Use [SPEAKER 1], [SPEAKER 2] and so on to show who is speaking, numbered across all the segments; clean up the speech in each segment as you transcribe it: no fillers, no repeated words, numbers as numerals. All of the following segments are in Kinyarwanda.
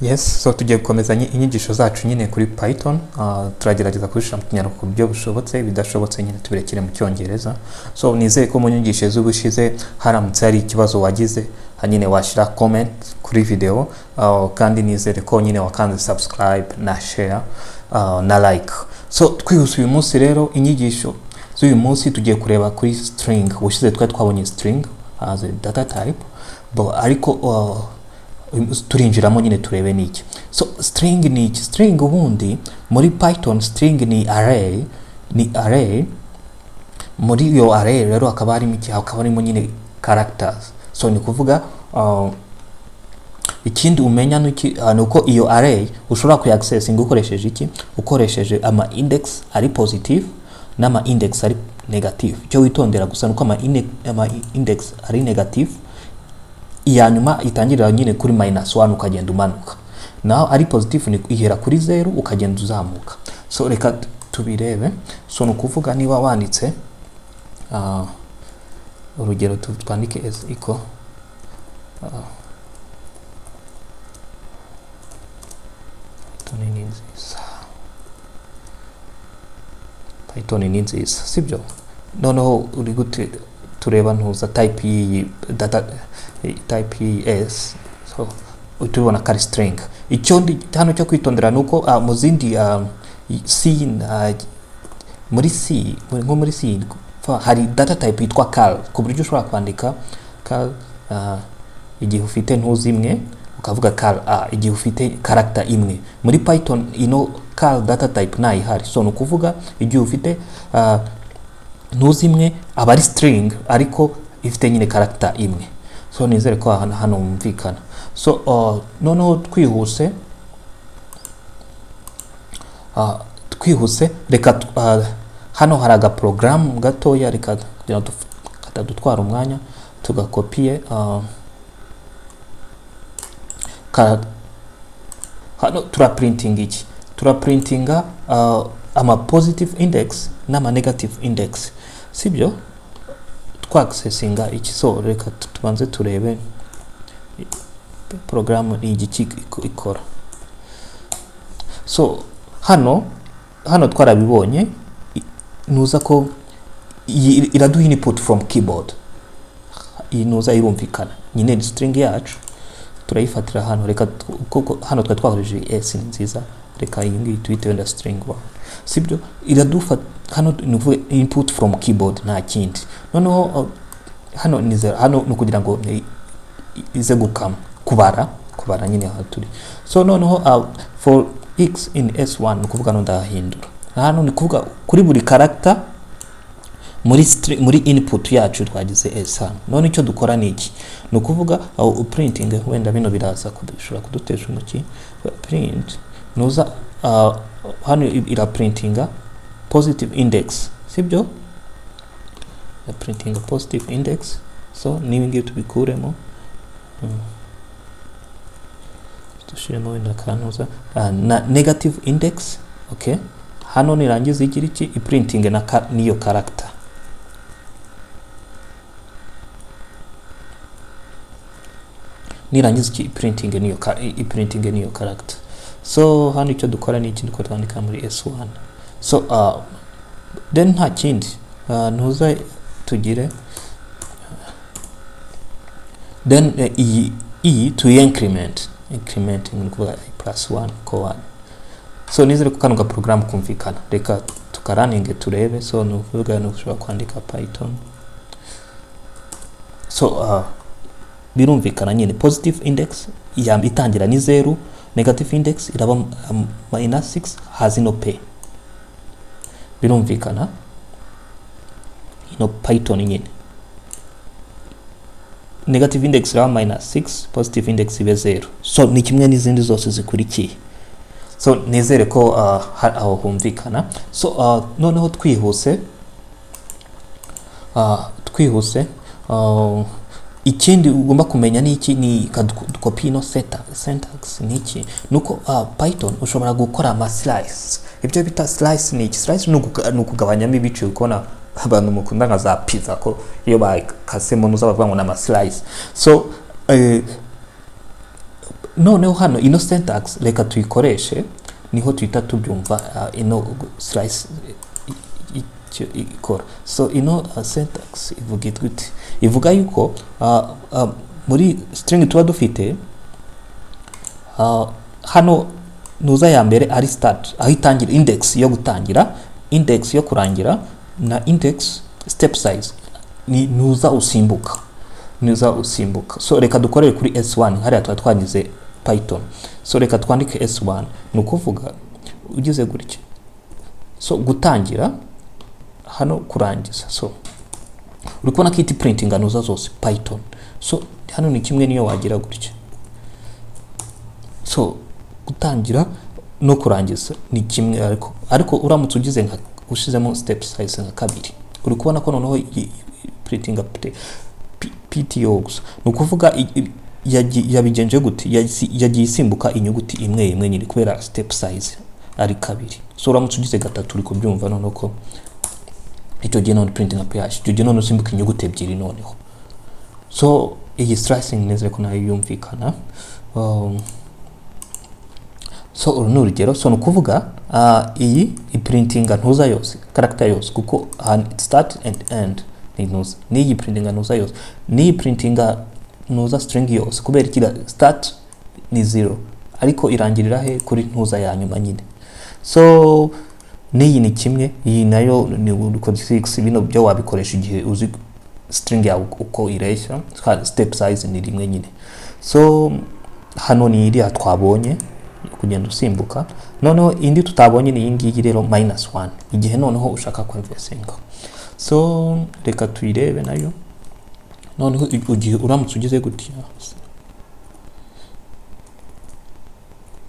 [SPEAKER 1] Yes, so tugiye gukomeza inyigisho zacu nyine kuri Python. Turagerageza kubishira mu Kinyarwanda ku buryo bushobotse, bidashobotse nyine tubirekere mu Cyongereza. So nizeye ko mu nyigisho z'ubushize haramutse hari ikibazo wagize, hanyine washira comment kuri video, kandi nizere ko nyine wakanze subscribe na share na like. So twihuse uyu munsi rero inyigisho z'uyu munsi tugiye kureba kuri string. Ubushize twabonye string as a data type, ariko turinjiramo nyine turebe niki. So string ni iki? String ubundi muri Python string ni array, muri iyo array rero akaba harimo iki? Akaba harimo nyine characters. So ni kuvuga ikindi umenya nuko iyo array ushobora kuyaccessing ukoresheje iki? Ukoresheje ama index ari positive n'ama index ari negative. Cyo witondera gusa nuko ama index ari negative, iyanyuma itangirira nyine kuri -1 ukagenda umanuka. Naho ari positive ni ihera kuri 0 ukagenda uzamuka. So reka tubirebe. So no kuvuga niba wanditse urugero twandike s equal Python ni nziza, sibyo? Noneho uri gute tureba ntuza type yi data type s. So utubona kari string. Icyo ndi hano cyo kwitondera nuko mu zindi C muri C nko muri C hari data type yitwa cal, ku buryo ushobora kwandika cal igihe ufite ntuzi imwe ukavuga cal igihe ufite character imwe. Muri Python cal data type nayo ihari. So no kuvuga igihe ufite ntuzi imwe aba ari string ariko ifite nyine character imwe. So nizere ko hano umvikana. So noneho twihuse reka hano hari aga program gatoya, reka dutwara umwanya tugakopie hano printing iki? Printinga ama positive index n'ama negative index, sibyo? Accessinga iki? So reka tubanze turebe program ni iki ikora. So hano twarabibonye, nuza ko iraduha input from keyboard. Inuza irumvikana nyine string yacu turayifatira hano. Reka hano twakoresheje s nziza, reka iyi ngiyi tuyite string 1, sibyo? Iradufa hano nuvuga input from keyboard nta kindi. Noneho hano nukugira ngo ize kubara nyine aha turi. So noneho for x in s1 nukuvuga no ndahindura hano, ni kuvuga kuri buri character muri input yacu twagize s hano. None icyo dukora ni iki? Nukuvuga printing, wenda bino biraza kudushobora kudutesha umuki. Print nuza hano ira printinga positive index, sibyo? Printing a positive index. So niba ngiye tubikuremo tushiremo wenda kanuza na negative index. Okay, hano nirangiza igira iki? Printing na niyo character. Nirangiza iki? Printing niyo character. So hano icyo dukora ni iki? Duko twandika muri s1. So then nta kindi ntuza tugire then to increment kuvuga +1 ko 1. So nizere ko kano ga program kumvikana. Reka tukaraninge turebe. So nuvuga nushobora kwandika Python. So birumvikana nyine positive index itangira ni 0, negative index iraba -6, hazi no p. Birumvikana Python nyine negative index iraba -6, positive index ibe 0. So ni kimwe n'izindi zose zikurikiye. So nizere ko aho humvikana. So noneho twihuse ikindi ugomba kumenya ni iki? Ni copy no syntax ni iki? Nuko Python ushobora gukora ama slice. Ibyo bita slice ni iki? Slice nukugabanyamo ibice ukona abantu mukunda nka za pizza ko iyo bakasemo nuza bavuga ngo na slice. So noneho hano ino syntax reka tuyikoreshe, niho tuhita tubyumva ino slice icyo ikora. So ino syntax ivuga gute? Ivuga yuko muri string tuba dufite hano nuza ya mbere ari start, aho itangira index yo gutangira, index yo kurangira, na index step size ni nuza usimbuka, nuza usimbuka. So reka dukorere kuri S1 hariya tuba twanize Python. So reka twandike S1 nukuvuga ugize gutya. So gutangira hano kurangiza. So uri kubona ko iti printing anuza zose Python. So hano ni kimwe niyo wagira gutya. So gutangira no kurangiza ni kimwe, ariko uramutse ugize nka ushizemo step size nka kabiri, uri kubona ko noneho printing PTO gusa. Nukuvuga yabigenje gute? Yagiye isimbuka inyuguti imwe imwe nyine kubera step size ari kabiri. So uramutse ugize gatatu uri kubyumva noneho ko icyo gihe none printing PH icyo gihe none usimbuka inyuguti ebyiri noneho. So iyi slicing neza ko nayo yumvikana. So uru n'urugero. So nukuvuga iyi printing ntuza yose, character yose, kuko start and end ni ntuza, ni printing ntuza yose, ni printing ntuza string yose, kubera ikira start ni 0 ariko irangirira he kuri ntuza ya nyuma nyine. So niyi ni kimwe, iyi nayo ni code 6, bino byo wabikoresha igihe uzi string yawe uko ireshya, step size ni rimwe nyine. So hano ni iri twabonye kugenda usimbuka. Noneho indi tutabonye ni iyi ngiyi rero -1 igihe noneho ushaka conversinga. So reka tuyirebe nayo. Noneho ugiye uramutse ugize gutya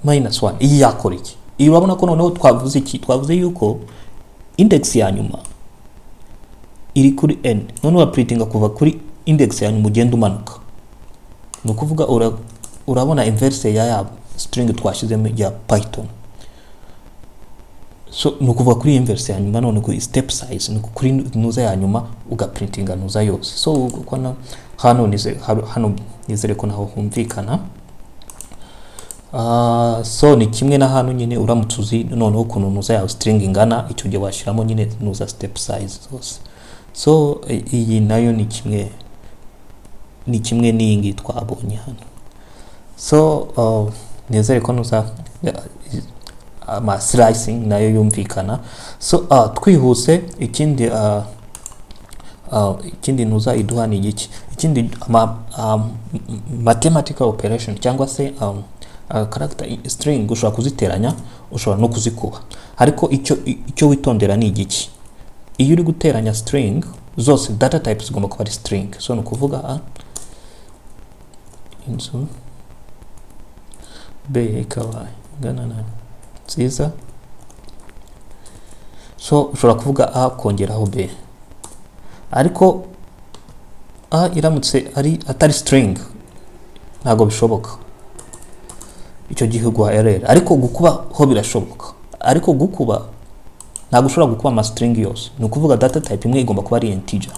[SPEAKER 1] -1 iyi yakora iki? Iyi urabona ko noneho twavuze iki? Twavuze yuko index ya nyuma iri kuri n, noneho printing kuva kuri index ya nyuma ugenda umanuka. Nukuvuga urabona inverse ya string twashizemo ya Python. So nukuvuga kuri inverse ya nyuma none ku step size nuko kuri nuza ya nyuma ugaprintinga nuza yose. So ukona hano nizere ko naho humvikana. So ni kimwe na hano nyine uramutse uzi noneho kuno nuza ya string ingana, icyo gihe washiramo nyine nuza step size zose. So iyi nayo ni kimwe n'ingi twabonye hano. So nizere ko nuza ama slicing nayo yumvikana. So twihuse ikindi nuza iduha ni iki? Ikindi mathematical operation cyangwa se character string ushobora kuziteranya, ushobora no kuzikuba. Ariko icyo witondera ni iki? Iyo uri guteranya string zose data types zigomba kuba ari string. So no kuvuga inzu b ikaba ngana na nziza. So ushobora kuvuga a kongeraho b, ariko a iramutse atari string ntago bishoboka, icyo gihe guha error. Ariko gukuba ho birashoboka, ariko gukuba ntago ushobora gukuba ama string yose. Ni ukuvuga data type imwe igomba kuba ari integer.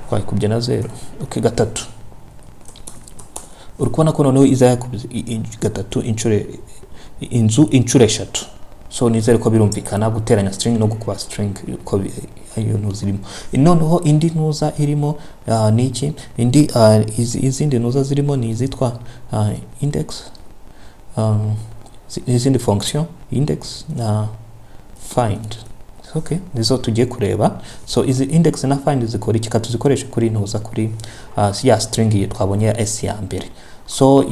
[SPEAKER 1] Kwa kubye na 0. Okay, gatatu. Uri kubona ko noneho iza yakubiza gatatu inshuro eshatu. So nizere ko birumvikana guteranya string no gukuba string uko ayo nuzirimo. Noneho indi nuza irimo niki? Indi izindi nuza zirimo ni izitwa index, izindi function index na find. Okay, nizo tugiye kureba. So izi index na find zikora iki? Katuzikoresha kuri nuza kuri ya string ye twabonye ya s ya mbere. So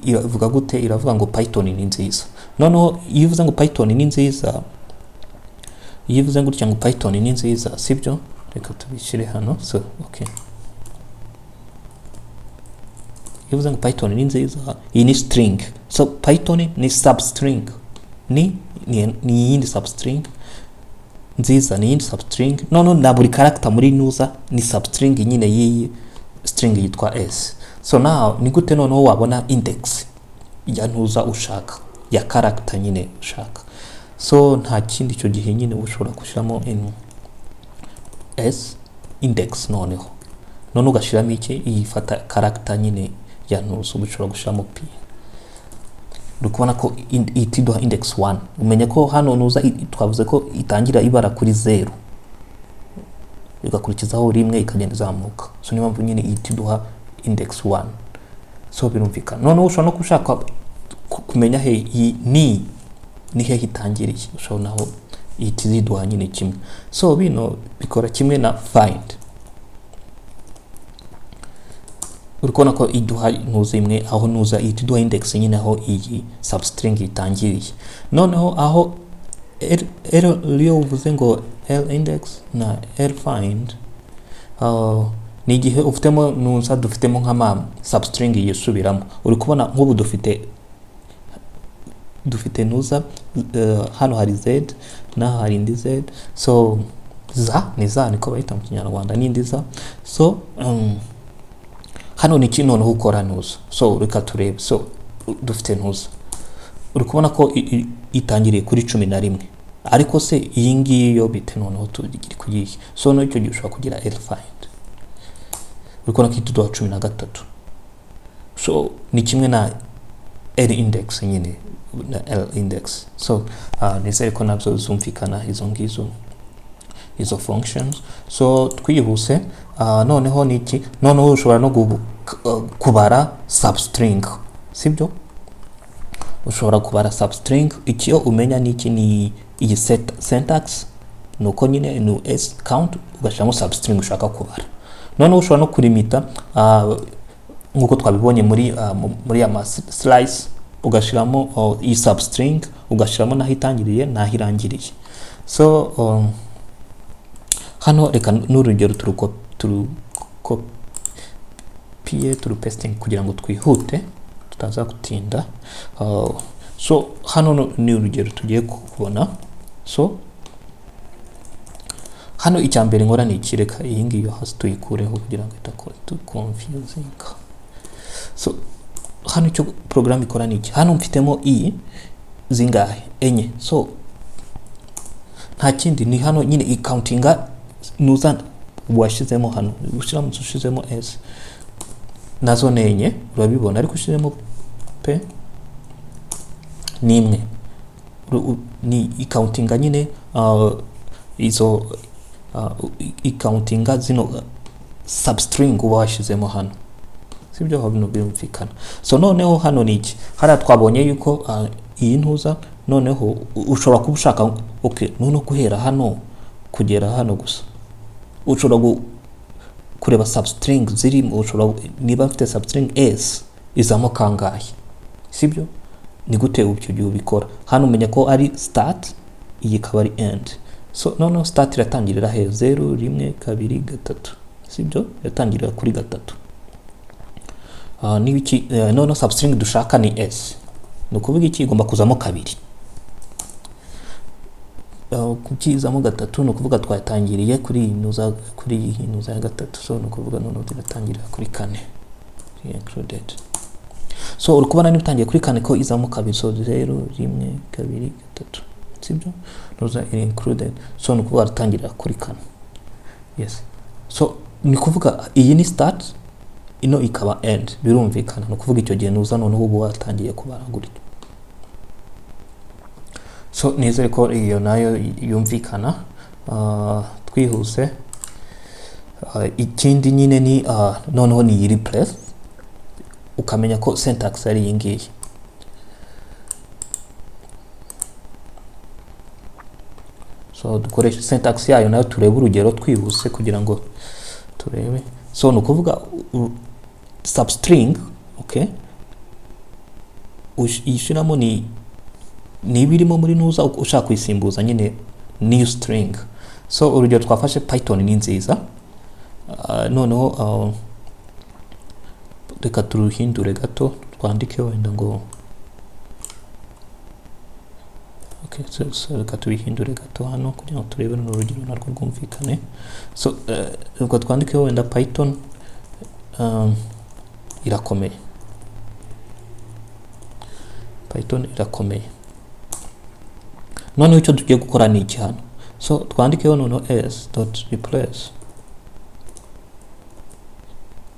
[SPEAKER 1] iravuga gute? Iravuga ngo Python ni nziza. Noneho yivuze ngo Python ni nziza, yivuze ngo cyangwa Python ni nziza, sibyo? Reka tubishire hano. So okay, yivuze ngo Python ni nziza, iyi ni string. So Python ni substring, ni yindi substring. Nziza ni yindi substring. Noneho na buri character muri nuza ni substring nyine yiyi string yitwa s. So now ni gute noneho wabona index ya nuza ushaka, ya character nyine ushaka? So nta kindi cyo gihe nyine ushobora kushiramo s index noneho ugashiramo iki ifata character nyine ya ntuzo ushobora gushiramo p dukubona ko itiduha index 1 umenye ko hano nuza twavuze ko itangira ibara kuri 0 igakurikizaho rimwe ikagenda izamuka so niyo mpamvu nyine itiduha index 1 so birumvikana noneho ushobora no kushaka kumenya he ni he hitangiriye ushobora naho itiziduha nyine kimwe so bino bikora kimwe na find urikona ko iduha nuza imwe aho nuza itiduha index nyine aho iyi substring itangiriye noneho aho Leo uvuze ngo L index na L find ni igihe ufitemo nuza dufitemo nk'ama substring yisubiramo uri kubona nk'ubu dufite nuza hano hari z na hari indi z so za niko bayita mu Kinyarwanda n'indi za so hano ni iki noneho ukora nuza so reka turebe so dufite nuza uri kubona ko itangiriye kuri 11 ariko se iyi ngiyi yo bite noneho tugiri kugiye so no icyo gihe ushobora kugira L find uri kubona ko ituduha 13 so ni kimwe na L index nyine na L index so nizere ko nabyo zumvikana izo functions so twihuse noneho niki noneho ushobora no kubara substring sibyo ushobora kubara substring icyo umenya niki ni iyi syntax nuko nyine nu s count ugashiramo substring ushaka kubara noneho ushobora no kulimita nkuko twabibonye muri ama slice ugashiramo iyi substring ugashiramo naho itangiriye naho irangiriye so hano reka n'urugero turupesting kugira ngo twihute tutaza gutinda so hano ni urugero tugiye kubona so hano icyambere nkora ni ikireka iyi ngiyi hasi tuyikureho kugira ngo itakoze confusing so hano icyo program ikora ni iki hano mfitemo i zingahe enye so nta kindi ni hano nyine i-countinga nuza washizemo hano ushira mushizemo s nazo nenye urabibona ariko ushizemo p nimwe ni i-countinga nyine izo i-countinga zino substring washizemo hano sibyo bino birumvikana so noneho hano ni iki hara twabonye yuko iyi ntuza noneho ushobora kuba ushaka okay none guhera hano kugera hano gusa ushobora kureba substring ziri ushobora niba mfite substring s izamo kangahe sibyo ni gute ubyo gihe ubikora hano umenya ko ari start iyi kaba ari end so noneho start iratangirira he 0 1 2 3 sibyo iratangirira kuri 3 nibiki noneho substring dushaka ni s nukuvuga iki igomba kuzamo kabiri kukizamo 3 nukuvuga twatangiriye kuri inuza ya 3 so nukuvuga noneho turatangirira kuri 4 included so urukubona nitangiye kuri 4 ko izamo kabiri so 0 1 2 3 sibyo noza included so nukuvuga atangirira kuri 4 yes so nikuvuga iyi ni start ino ikaba end birumvikana nukuvuga icyo gihe nuza noneho ubu watangiye kubaragura so nizere ko iyo nayo yumvikana twihuse ikindi nyine ni noneho ni replace ukamenya ko syntax ari yingiye so dukoresha syntax yayo nayo turebe urugero twihuse kugira ngo turebe so nukuvuga substring okay ishiramo ni birimo muri nuza ushaka kwisimbuza nyine new string so urugero twafashe Python ni nziza noneho reka turuhindure gato twandike wenda ngo okay so reka tubihindure gato hano kugira ngo turebe n'urugero narwo rwumvikane so reka twandike wenda Python irakomeye Python irakomeye noneho icyo tugiye gukora ni iki hano so twandikeho noneho s dot replace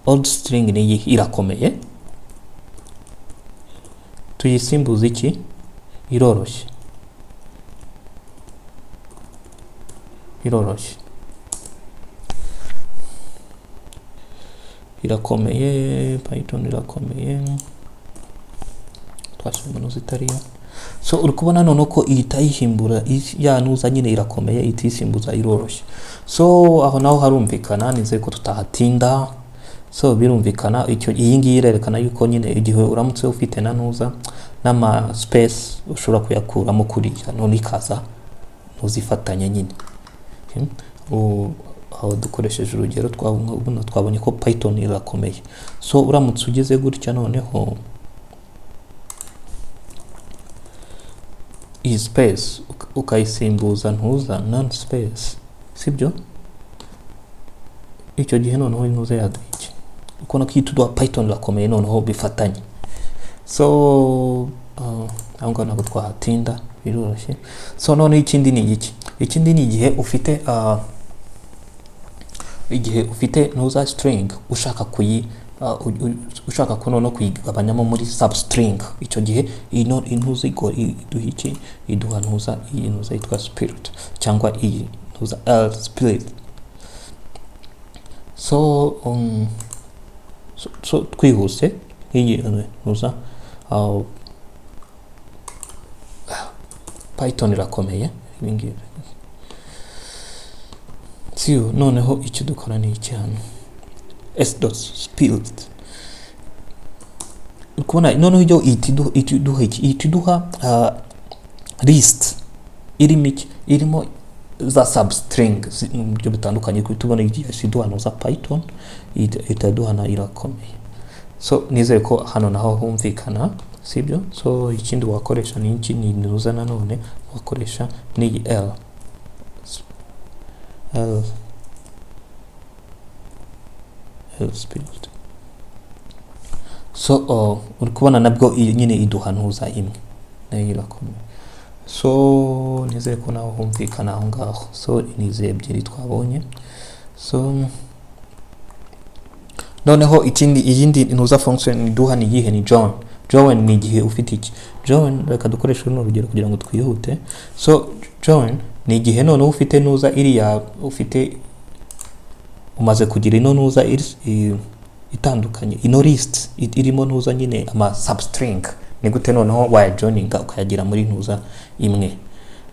[SPEAKER 1] old string ni irakomeye, tuyisimbuza iki, iroroshye, irakomeye, Python irakomeye, twasubira zitariyo. So uri kubona none ko itayihimbura yanuza nyine irakomeye, itisimbuza iroroshye. So aho naho harumvikana, nizeye ko tutahatinda. So birumvikana icyo iyi ngiyi irerekana yuko nyine igihe uramutse ufite nanuza n'ama space ushobora kuyakuramo kuriya none ikaza ntuzifatanye nyine. Aho dukoresheje urugero twabonye ko Python irakomeye. So uramutse ugeze gutya noneho iyi space ukayisimbuza ntuza non space, sibyo? Icyo gihe noneho ntuza yaduhiki ukona ko yitwa Python irakomeye noneho bifatanye. So ahonga ntabwo twahatinda, biroroshye. So none ikindi ni iki, ikindi ni igihe ufite ntuza string ushaka ushaka ko none kuyigabanyamo muri substring, icyo gihe ino intuza iduhiki iduha ntuza iyi ntuza yitwa spirit cyangwa iyi ntuza spirit. So twihuse iyi ntuza Python irakomeye ibingibi. Sio noneho icyo dukora ni icyane s.spirit ukubona noneho ibyo itiduha list irimo za substring mu buryo bitandukanye, tubona igihe siduha no za Python itaduha na irakomeye. So nizere ko hano naho humvikana, sibyo? So ikindi wakoresha ni iki, ni nuza nanone wakoresha ni L spirit. So uri kubona nabwo nyine iduha ntuza imwe nayo irakomeye. So nizere ko naho humvikana aho ngaho. So nize ebyiri twabonye. So noneho iyindi ntuza function iduha ni iyihe, ni join ni igihe ufite iki. Join reka dukoresha runo rugero kugira ngo twihute. So join ni igihe noneho ufite ntuza iriya ufite umaze kugira ino ntuza itandukanye, ino list irimo ntuza nyine ama substring, ni gute noneho waya joininga ukayagira muri ntuza imwe,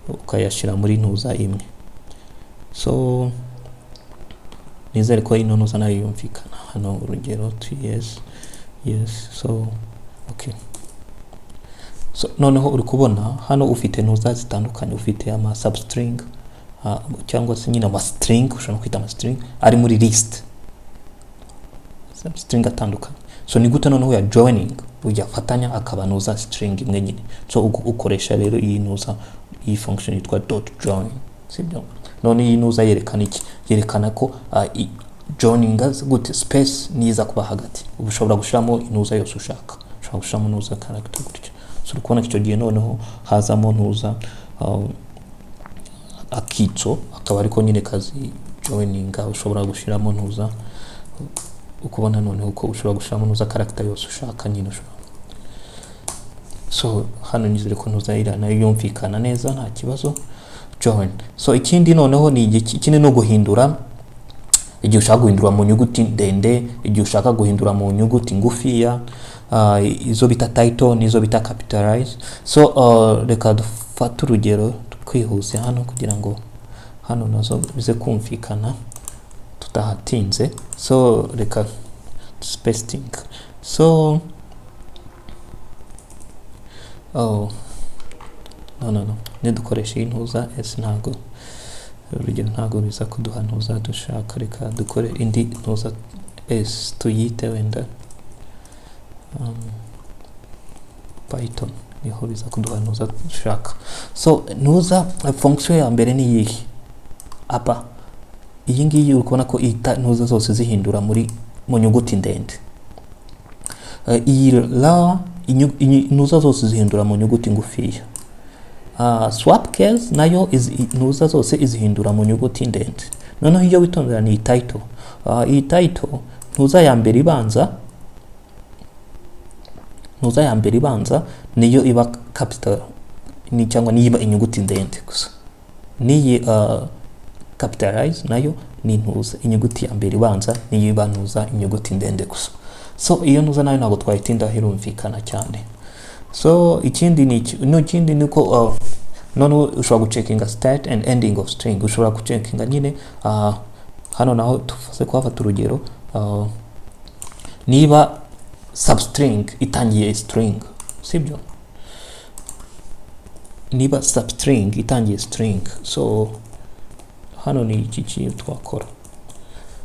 [SPEAKER 1] ukayashira muri ntuza imwe. So nizere ko ino ntuza nayo yumvikana. Hano urugero yes. So okay. So noneho uri kubona hano ufite ntuza zitandukanye, ufite ama substring cyangwa se nyine ama string, ushobora kwita ama string ari muri list, substring atandukanye. So ni gute noneho ya joining uyafatanya akaba ntuza string imwe nyine. So ukoresha rero iyi ntuza, iyi function yitwa dot join, sibyo? None iyi ntuza yerekana iki, yerekana ko joininga gute space niza kuba hagati, ushobora gushiramo intuza yose ushaka, ushobora gushiramo ntuza character gutyo. So ukubona icyo gihe noneho hazamo ntuza akitso akaba ariko nyine kazi joininga, ushobora gushiramo ntuza, ukubona noneho uko ushobora gushiramo ntuza character yose ushaka nyine ushobora. So hano nizere ko ntuza ira nayo yumvikana neza nta kibazo join. So ikindi noneho ni ikindi no guhindura, igihe ushaka guhindura mu nyuguti ndende, igihe ushaka guhindura mu nyuguti ngufiya, izo bita title nizo bita capitalize. So reka dufate urugero twihuse hano kugira ngo hano nazo bize kumvikana tutahatinze. So reka spacing. So no nidukoresha intuza s ntago urugero ntago biza kuduha ntuza dushaka, reka dukore indi ntuza s tuyite wenda Python niho biza kuduha ntuza dushaka. So ntuza function ya mbere ni iyi apa, iyi ngiyi ukubona ko ntuza zose zihindura mu nyuguti ndende. Iyi la ntuza zose zihindura mu nyuguti ngufiya. swap case nayo ntuza zose izihindura mu nyuguti ndende. Noneho iyo witondera ni title. Iyi title ntuza ya mbere ibanza niyo iba capital ni cyangwa niba inyuguti ndende gusa. Niyi capitalize nayo ni ntuza inyuguti ya mbere ibanza niyo iba ntuza inyuguti ndende gusa. So iyo ntuza nayo ntabwo twayitinda hirumvikana cyane. So ikindi ni ko noneho ushobora gucekinga start and ending of string. Ushobora gucekinga nyine hano naho tuvuze ko hafata urugero niba substring itangiye string, sibyo? Niba substring itangiye string, so hano ni iki kintu twakora,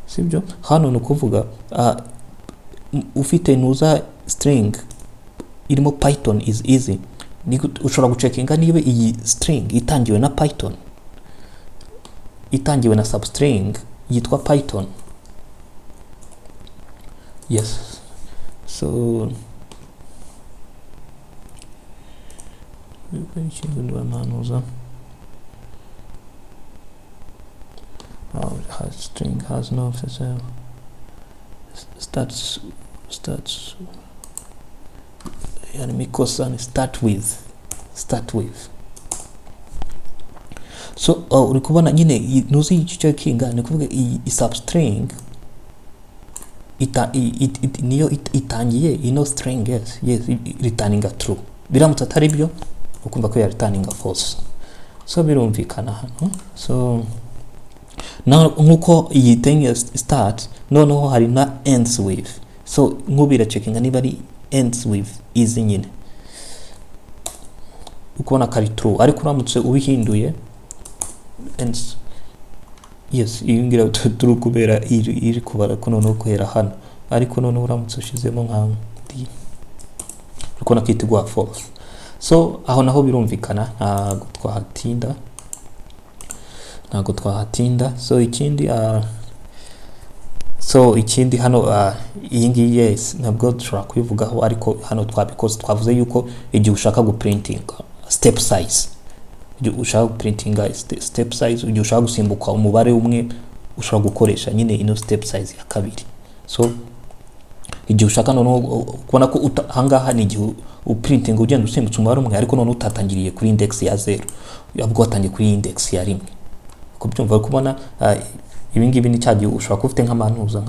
[SPEAKER 1] sibyo? Hano ni ukuvuga ufite ntuza string irimo Python is easy, ushobora gucekinga niba iyi string itangiwe na Python, itangiwe na substring yitwa Python. Yes, so string has no starts yani mikosa ni start with. So uri kubona nyine nuzi icyo kinga ni kuvuga i substring niyo itangiye ino string. Yes returninga true. Biramutse atari byo ukumva ko ya returninga false. So birumvikana hano. So now nkuko iyi thing start noneho hari na ends with. So nkubira checkinga niba ari ends with is nyine ukubona kari true, ariko uramutse ubihinduye ends, yes ingira true kubera iri kubara ko noneho kohera hano, ariko noneho uramutse ushizemo nka ndi ukubona kitigwa false. So aho naho birumvikana ntago twahatinda. So ikindi hano iyi ngiyi yes ntabwo dushobora kubivugaho, ariko hano twavuze yuko igihe ushaka guprinting step size, igihe ushaka guprinting step size, igihe ushaka gusimbuka umubare umwe ushobora gukoresha nyine ino step size ya kabiri. So igihe ushaka noneho kubona ko hangaha ni igihe uprinting ugenda usimbutse umubare umwe, ariko noneho utatangiriye kuri index ya 0 ahubwo watangiye kuri index ya 1. Kubyumva kubona ibi ngibi ni cyagiye ushobora kufite nk'amanuza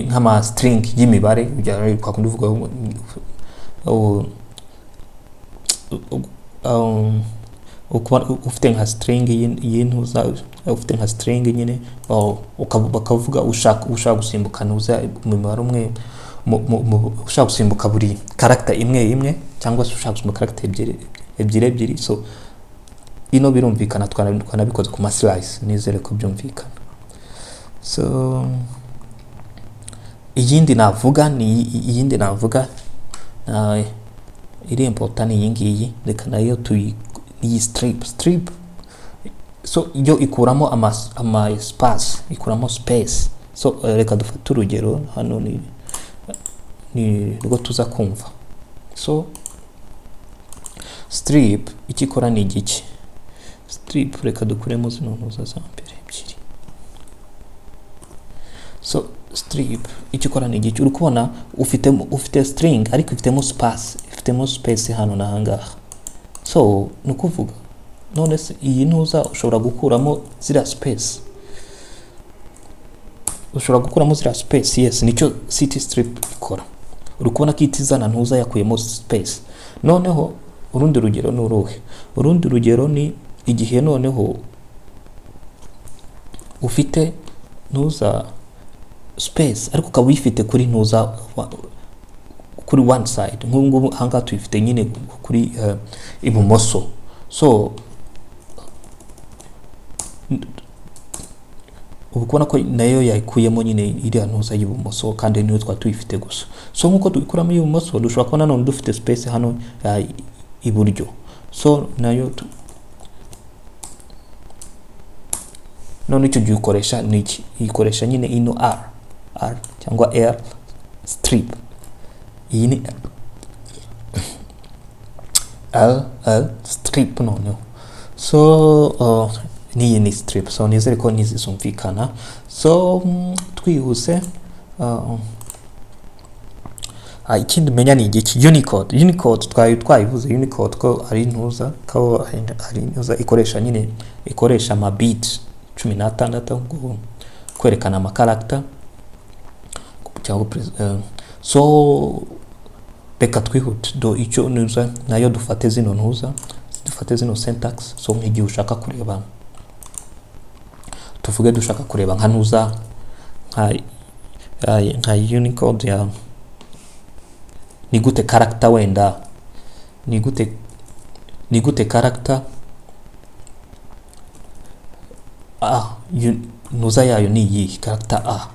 [SPEAKER 1] nk'ama string y'imibare kwa kundi uvuga ufite nka string y'intuza, ufite nka string nyine bakavuga ushaka gusimbuka nuza mu mibare umwe, ushaka gusimbuka buri character imwe cyangwa se ushaka gusimbuka character ebyiri. So ino birumvikana twanabikoze ku slice, nizere ko byumvikana. So iyindi navuga iri important iyi ngiyi, reka nayo iyi strip. So yo ikuramo ama space, ikuramo space. So reka dufate urugero hano ni rwo tuza kumva. So strip ikikora ni igiki? Strip reka dukuremo zino ntuza za mbere ebyiri. So strip ikikora ni igiki? Uri kubona ufite string ariko ifitemo space hano na hangaha. So nukuvuga none iyi ntuza ushobora gukuramo zira space, yes nicyo city strip ikora. Uri kubona ko itizana ntuza yakuyemo space. Noneho urundi rugero ni uruhe? Urundi rugero ni igihe noneho ufite ntuza space ariko ukaba uyifite kuri ntuza kuri one side, nk'ubu hanga tuyifite nyine kuri ibumoso. So ubukona ko nayo yakuyemo nyine iriya ntuza y'ibumoso kandi niyo twatuyifite gusa. So nkuko dukuramo ibumoso dushobora kubona none dufite space hano iburyo. So nayo none icyo gihe ukoresha niki? Ikoresha nyine ino r cyangwa r strip. Iyi ni strip noneho. So niyi ni strip, so nizere ko nizisumvikana. So twihuse, ikindi menya ni igiki Unicode twayivuze. Unicode ko ari ntuza ikoresha nyine ikoresha amabit 16 ngo kwerekana amakaracter cyangwa so reka twihute do icyo ntuza nayo dufate zino syntax. So nk'igihe ushaka kureba, tuvuge dushaka kureba nka ntuza nka Unicode ya ni gute character wenda ni gute character ntuza yayo ni iyi character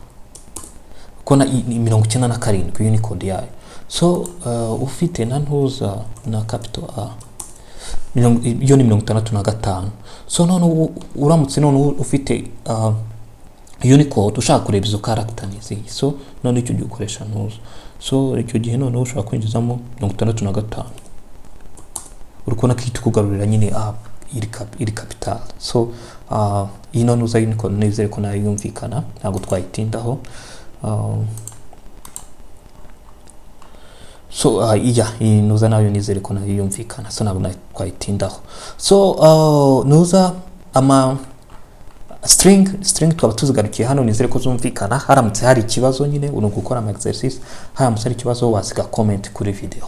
[SPEAKER 1] kona 97 Unicode yayo. So ufite na ntuza na capital yo ni 65. So none uramutse none ufite Unicode ushaka kureba izo character nizi, so none icyo ukoresha ntuza. So icyo gihe none ushaka kwinjizamo 65 urukona kiti kugarurira nyine iri capital. So ino ntuza Unicode nizere ko nayo yumvikana, ntabwo twayitindaho. So nuza nayo nizere ko nayo yumvikana, so ntabwo twayitindaho. So nuza ama string twaba tuzigarukiye hano, nizere ko zumvikana. Haramutse hari ikibazo nyine uri gukora ama exercise, haramutse hari ikibazo wasiga comment kuri video.